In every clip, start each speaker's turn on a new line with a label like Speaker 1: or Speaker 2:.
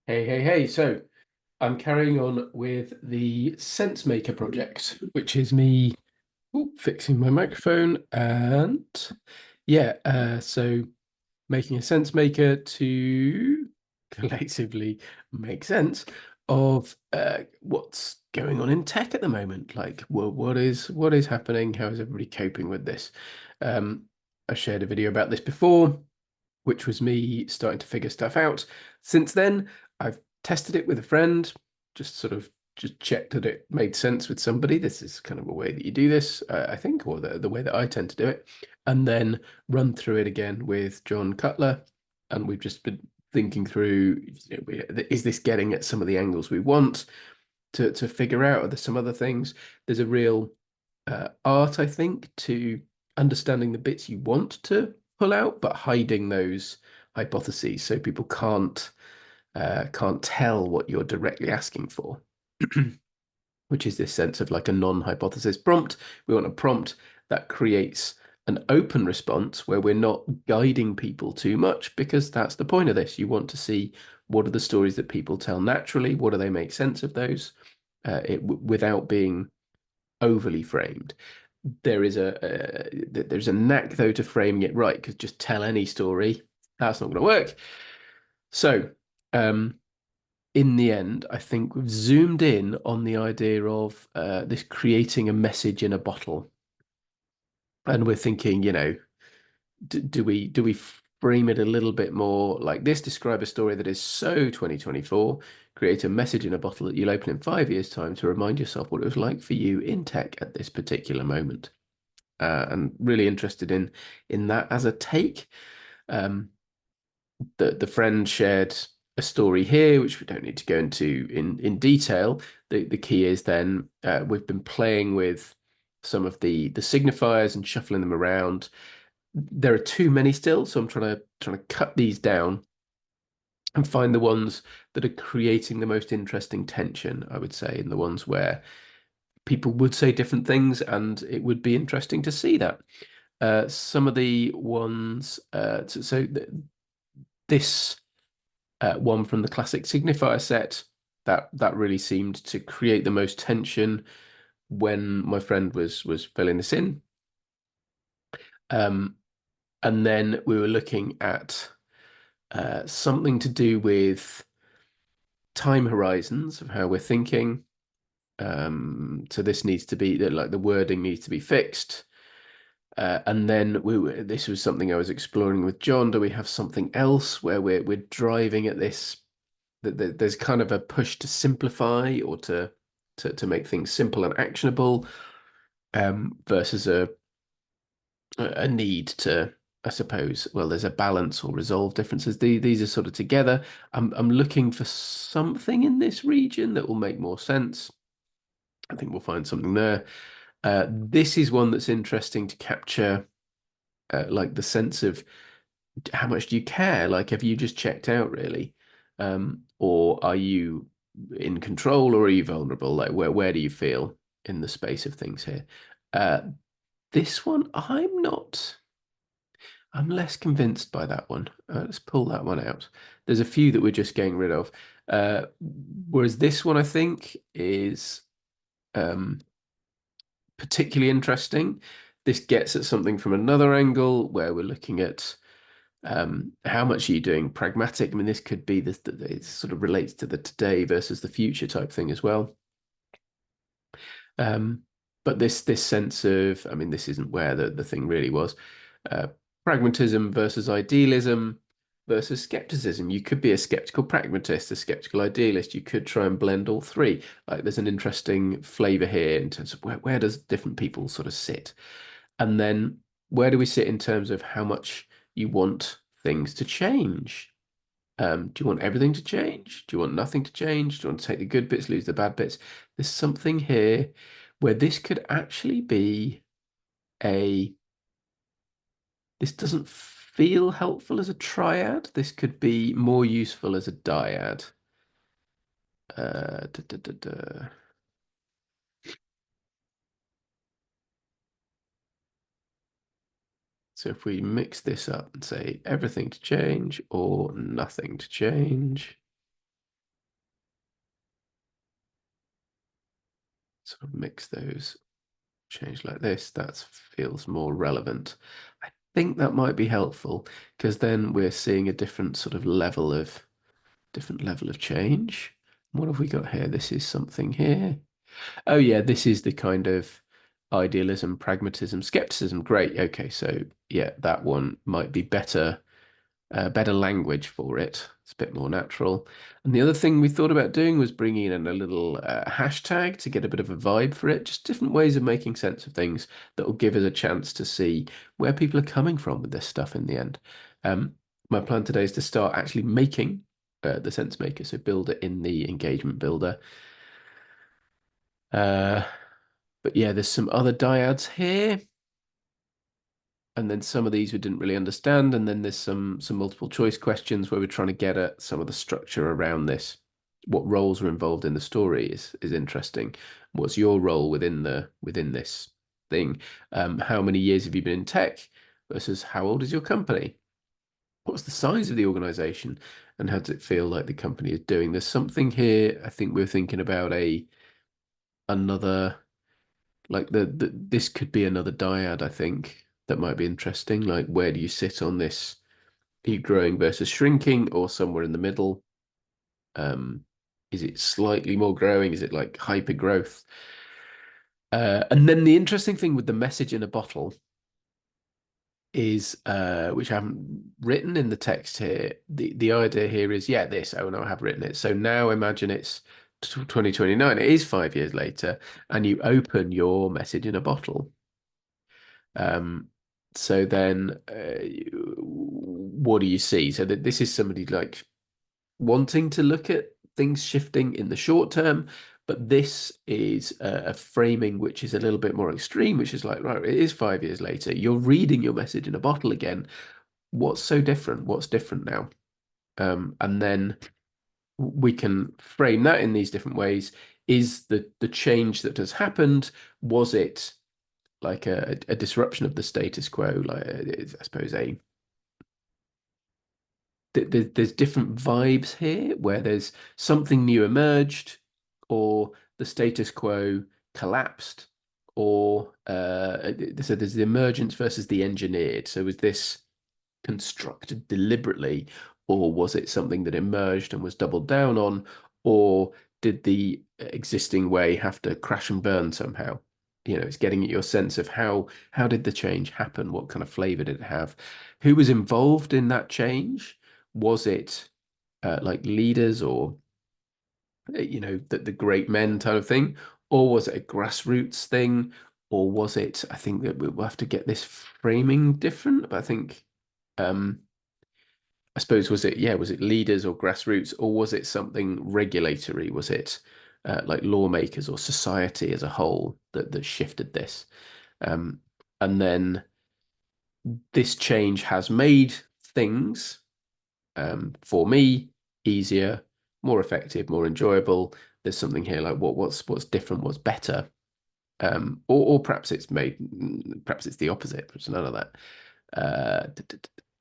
Speaker 1: Hey. So I'm carrying on with the SenseMaker project, which is me fixing my microphone and so making a SenseMaker to collectively make sense of what's going on in tech at the moment. Like, well, what is happening? How is everybody coping with this? Um, I shared a video about this before, which was me starting to figure stuff out. Since then, I've tested it with a friend, just sort of just checked that it made sense with somebody. This is kind of a way that you do this, I think, or the way that I tend to do it, and then run through it again with John Cutler. And we've just been thinking through, is this getting at some of the angles we want to figure out? Are there some other things? There's a real art, I think, to understanding the bits you want to pull out, but hiding those hypotheses so people can't tell what you're directly asking for, which is this sense of like a non-hypothesis prompt. We want a prompt that creates an open response where we're not guiding people too much, because that's the point of this. You want to see what are the stories that people tell naturally, what do they make sense of those, without being overly framed. There's a knack though to framing it right, because just tell any story, that's not going to work. So, um, in the end, I think we've zoomed in on the idea of this creating a message in a bottle, and we're thinking, do we frame it a little bit more like this? Describe a story that is so 2024. Create a message in a bottle that you'll open in 5 years' time to remind yourself what it was like for you in tech at this particular moment. And really interested in that as a take. Um, the friend shared a story here, which we don't need to go into in detail. The key is then we've been playing with some of the signifiers and shuffling them around. There are too many still, so I'm trying to cut these down and find the ones that are creating the most interesting tension, I would say, and the ones where people would say different things, and it would be interesting to see that. Some of the ones, this one from the classic signifier set, that really seemed to create the most tension when my friend was filling this in. Um, and then we were looking at something to do with time horizons of how we're thinking. So this needs to be like the wording needs to be fixed. And then this was something I was exploring with John. Do we have something else where we're driving at this? That there's kind of a push to simplify or to make things simple and actionable, versus a need to, I suppose, well, there's a balance or resolve differences. These are sort of together. I'm looking for something in this region that will make more sense. I think we'll find something there. This is one that's interesting to capture, like the sense of how much do you care? Like, have you just checked out really? Or are you in control, or are you vulnerable? Like, where do you feel in the space of things here? Uh, this one, I'm less convinced by that one. Let's pull that one out. There's a few that we're just getting rid of. Uh, Whereas this one, I think, is um, particularly interesting. This gets at something from another angle where we're looking at how much are you doing pragmatic? I mean, this could be this, it sort of relates to the today versus the future type thing as well. Um, but this sense of, I mean, this isn't where the thing really was. Uh, Pragmatism versus idealism versus skepticism. You could be a skeptical pragmatist, a skeptical idealist. You could try and blend all three. Like, there's an interesting flavor here in terms of where does different people sort of sit, and then where do we sit in terms of how much you want things to change? Do you want everything to change? Do you want nothing to change? Do you want to take the good bits, lose the bad bits? There's something here where this could actually be a, this doesn't feel helpful as a triad. This could be more useful as a dyad. Da, da, da, da. So if we mix this up and say everything to change or nothing to change, sort of mix those, change like this, that feels more relevant. I think that might be helpful because then we're seeing a different level of change. What have we got here? This is something here. Oh yeah, this is the kind of idealism, pragmatism, skepticism. Great. Okay, so yeah, that one might be better language for it. It's a bit more natural. And the other thing we thought about doing was bringing in a little hashtag to get a bit of a vibe for it. Just different ways of making sense of things that will give us a chance to see where people are coming from with this stuff in the end. Um, my plan today is to start actually making the SenseMaker, so build it in the engagement builder. Uh, but yeah, there's some other dyads here. And then some of these we didn't really understand, and then there's some multiple choice questions where we're trying to get at some of the structure around this. What roles are involved in the story is interesting. What's your role within this thing? How many years have you been in tech versus how old is your company? What's the size of the organization, and how does it feel like the company is doing? There's something here. I think we're thinking about a another like the this could be another dyad, I think, that might be interesting. Like, where do you sit on this? Are you growing versus shrinking, or somewhere in the middle? Um, is it slightly more growing? Is it like hyper growth? And then the interesting thing with the message in a bottle is, which I haven't written in the text here. The idea here is, yeah, this. Oh no, I have written it. So now imagine it's 2029. It is 5 years later, and you open your message in a bottle. Um, so then, what do you see? So that this is somebody like wanting to look at things shifting in the short term, but this is a framing which is a little bit more extreme, which is like, right, it is 5 years later. You're reading your message in a bottle again. What's so different? What's different now? And then we can frame that in these different ways. Is the change that has happened, was it like a disruption of the status quo? Like, I suppose there's different vibes here where there's something new emerged, or the status quo collapsed, or so there's the emergence versus the engineered. So was this constructed deliberately, or was it something that emerged and was doubled down on, or did the existing way have to crash and burn somehow? It's getting at your sense of how did the change happen? What kind of flavor did it have? Who was involved in that change? Was it like leaders, or the great men type of thing, or was it a grassroots thing, or was it? I think that we'll have to get this framing different, but I think. Um, I suppose, was it leaders or grassroots, or was it something regulatory? Was it like lawmakers or society as a whole that shifted this? Um, and then this change has made things, for me, easier, more effective, more enjoyable. There's something here like what's different, what's better, or perhaps it's the opposite, perhaps none of that.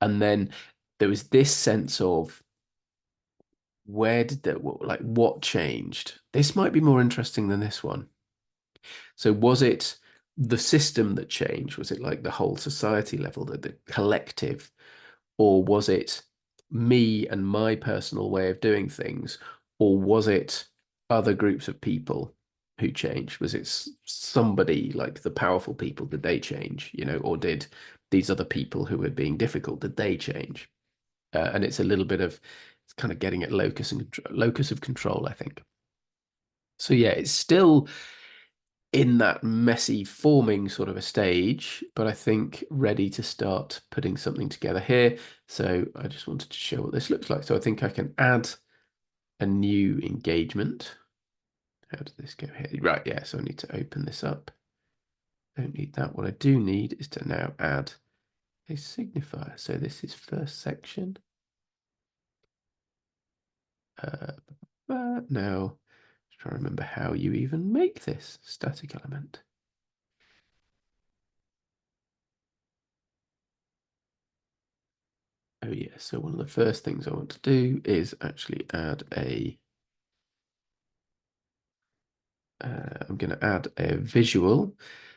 Speaker 1: And then there was this sense of, where did that like what changed? This might be more interesting than this one. So was it the system that changed? Was it like the whole society level, the collective, or was it me and my personal way of doing things, or was it other groups of people who changed? Was it somebody like the powerful people? Did they change? Or did these other people who were being difficult, did they change? And it's a little bit of, it's kind of getting at locus of control, I think. So yeah, it's still in that messy forming sort of a stage, but I think ready to start putting something together here. So I just wanted to show what this looks like. So I think I can add a new engagement. How does this go here? Right, yeah, so I need to open this up. Don't need that. What I do need is to now add a signifier. So this is first section. Uh, now, try to remember how you even make this static element. Oh yeah, so one of the first things I want to do is actually add a I'm going to add a visual.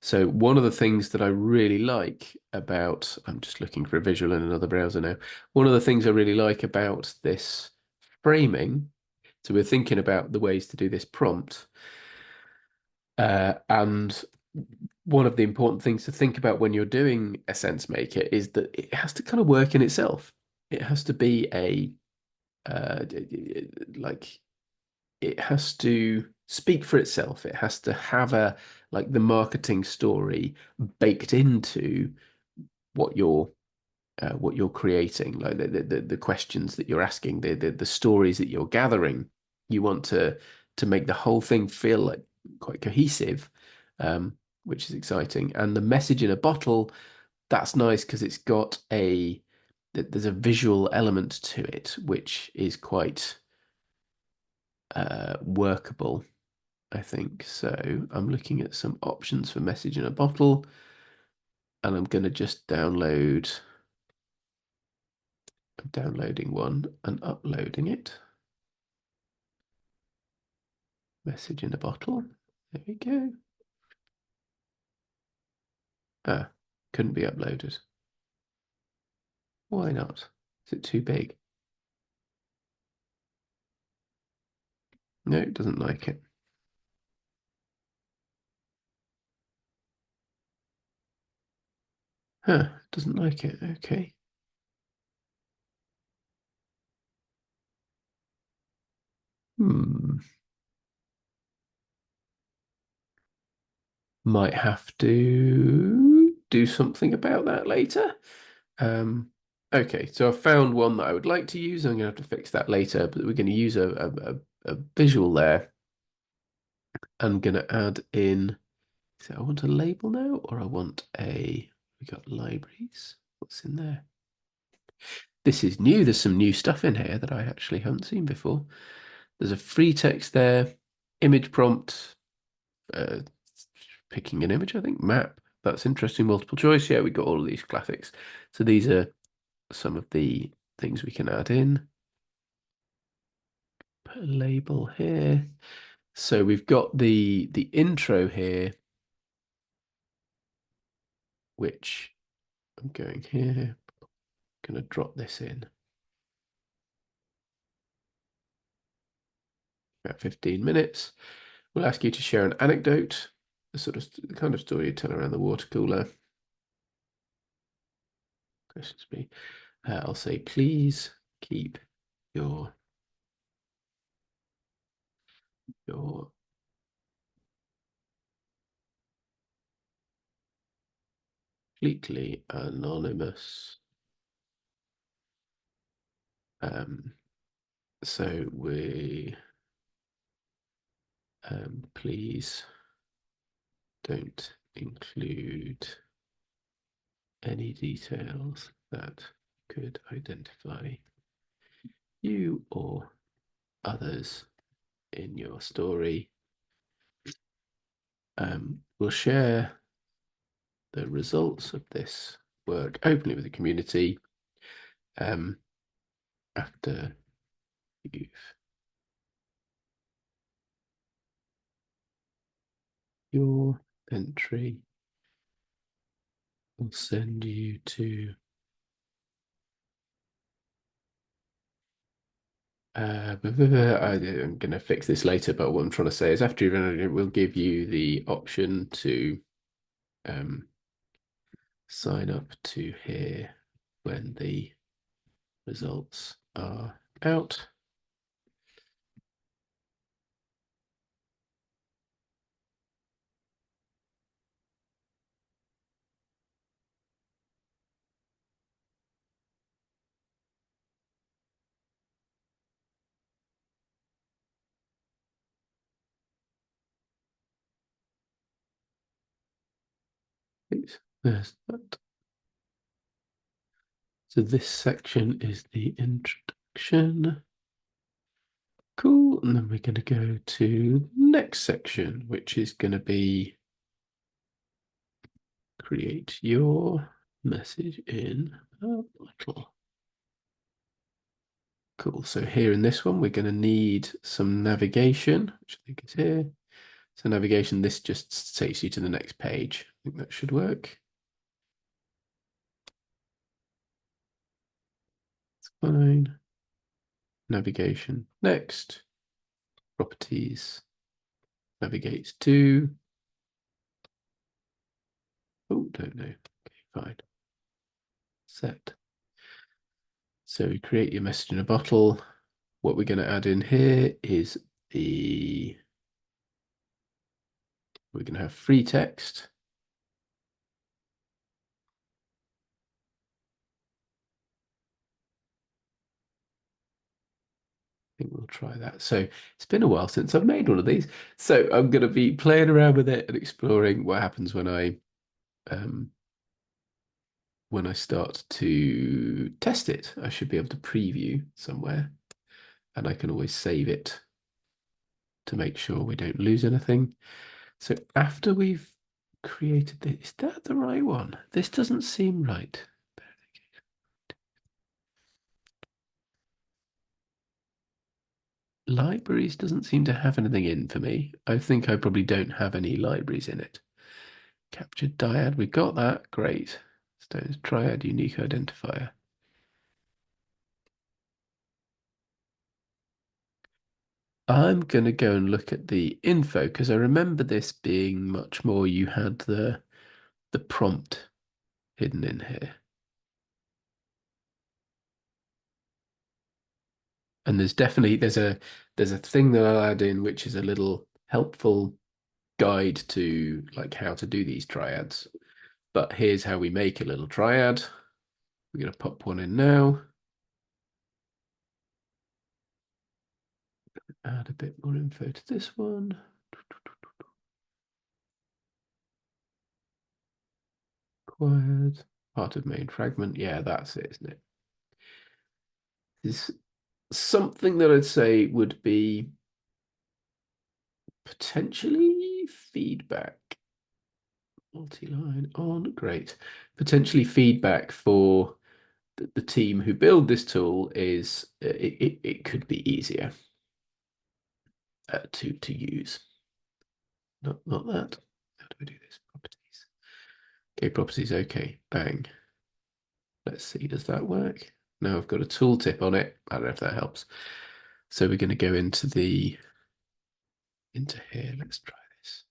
Speaker 1: So one of the things that I really like about, I'm just looking for a visual in another browser now. One of the things I really like about this framing, so we're thinking about the ways to do this prompt, and one of the important things to think about when you're doing a SenseMaker is that it has to kind of work in itself. It has to be like it has to speak for itself. It has to have a like the marketing story baked into what you're creating, like the questions that you're asking, the stories that you're gathering. You want to make the whole thing feel like quite cohesive, which is exciting. And the message in a bottle, that's nice because it's got there's a visual element to it, which is quite workable, I think. So I'm looking at some options for message in a bottle, and I'm going to just download. I'm downloading one and uploading it. Message in a bottle. There we go. Ah, couldn't be uploaded. Why not? Is it too big? No, it doesn't like it. Huh, it doesn't like it. Okay. Hmm. Might have to do something about that later. Um, okay, so I found one that I would like to use. I'm going to have to fix that later, but we're going to use a visual there. I'm going to add in, so I want a label now, or I want we got libraries. What's in there? This is new. There's some new stuff in here that I actually haven't seen before. There's a free text there, image prompt, uh, picking an image, I think, map. That's interesting. Multiple choice. Yeah, we got all of these classics. So these are some of the things we can add in. Put a label here. So we've got the intro here, which I'm going here. Going to drop this in. About 15 minutes. We'll ask you to share an anecdote, the kind of story you tell around the water cooler. Questions me. I'll say, please keep your your completely anonymous. So we please don't include any details that could identify you or others in your story. We'll share the results of this work openly with the community after you've your entry will send you to I'm going to fix this later, but what I'm trying to say is after you've entered it, we'll give you the option to sign up to here when the results are out. There's that. So this section is the introduction. Cool. And then we're going to go to the next section, which is going to be create your message in a bottle. Cool. So here in this one, we're going to need some navigation, which I think is here. So navigation, this just takes you to the next page. I think that should work. It's fine. Navigation, next. Properties, navigates to. Oh, don't know. Okay, fine. Set. So we create your message in a bottle. What we're going to add in here is we're going to have free text. I think we'll try that. So it's been a while since I've made one of these. So I'm going to be playing around with it and exploring what happens when I start to test it. I should be able to preview somewhere, and I can always save it to make sure we don't lose anything. So after we've created this, is that the right one? This doesn't seem right. Libraries doesn't seem to have anything in for me. I think I probably don't have any libraries in it. Captured dyad, we got that, great. Stones triad unique identifier. I'm going to go and look at the info because I remember this being much more, you had the prompt hidden in here. And there's definitely there's a thing that I'll add in which is a little helpful guide to like how to do these triads. But here's how we make a little triad. We're going to pop one in now. Add a bit more info to this one. Acquired. Part of main fragment. Yeah, that's it, isn't it? This something that I'd say would be potentially feedback. Multi-line on, great. Potentially feedback for the team who build this tool is it could be easier to use. Not that. How do we do this? Properties. Okay, properties. Okay, bang. Let's see, does that work? Now I've got a tooltip on it. I don't know if that helps. So we're going to go into here. Let's try this.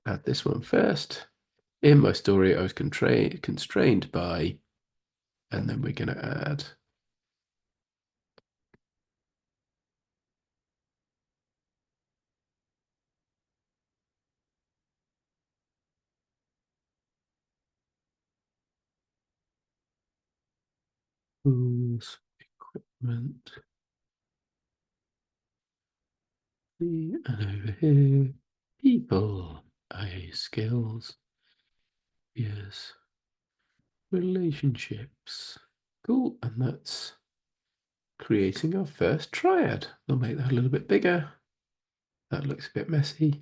Speaker 1: Let's add this one first. In my story, I was constrained by, and then we're going to add tools, equipment. And over here, people, IA skills, yes, relationships. Cool, and that's creating our first triad. I'll make that a little bit bigger. That looks a bit messy.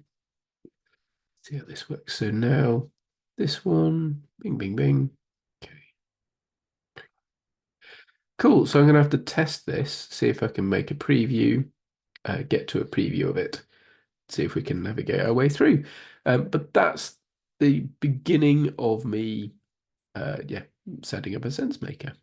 Speaker 1: See how this works. So now this one, bing, bing, bing. Okay. Cool, so I'm gonna have to test this, see if I can make a preview, get to a preview of it, see if we can navigate our way through. But that's the beginning of me, yeah, setting up a SenseMaker.